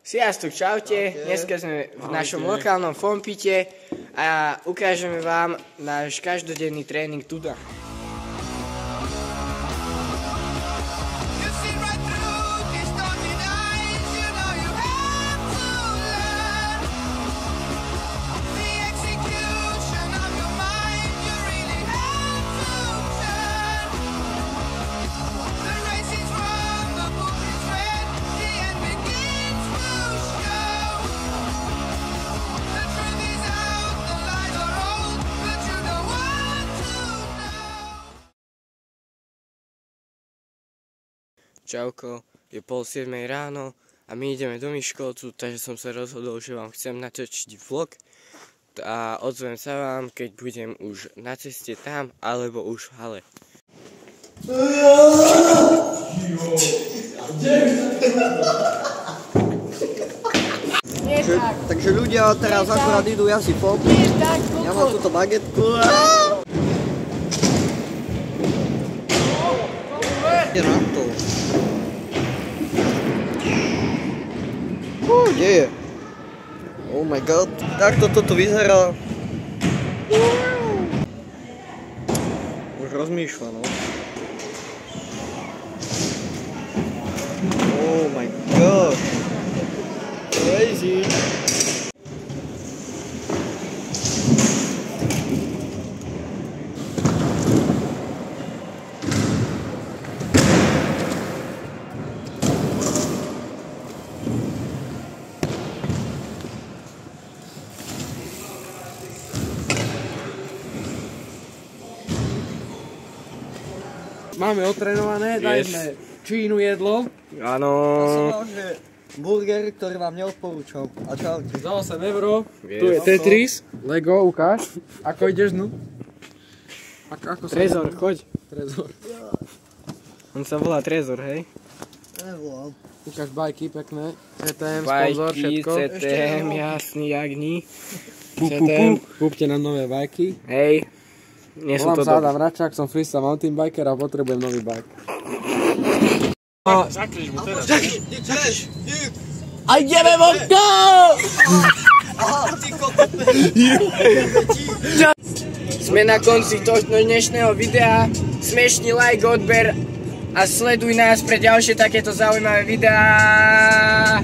Sziasztok, čaute, dneska sme v našom lokálnom fompite a ukážeme vám náš každodenný tréning tuda. Čauko, je 6:30 ráno a my ideme do Miškolcu, takže som sa rozhodol, že vám chcem natočiť vlog a ozvem sa vám, keď budem už na ceste tam, alebo už v hale. Takže ľudia teraz akurát idú jazdiť fond. Ja mám túto bagetku. Je na to. Kde je? Oh my god, takto toto vyzerá. Už rozmýšľa, no. Oh my god. Crazy. Máme otrenované, dajme čínu jedlo. Áno. Ja som mal, že burger, ktorý vám neodporúčal. A čaute. Za 8 €. Tu je Tetris. Lego, ukáž. Ako ideš, no? Ako Trezor, choď. Trezor. On sa volá Trezor, hej? Nevolám. Ukáž bajky pekné. CTM, sponzor, Bajky, všetko. CTM, jasný, jak ní. Kúpte nám nové bajky. Hej. Nie sú Volám to sa dobré. Adam Račák, som freestyle mountain biker a potrebujem nový bike. Zakriž mu teraz. A ideme vonko! Sme na konci tohto dnešného videa. Smešný like, odber a sleduj nás pre ďalšie takéto zaujímavé videá.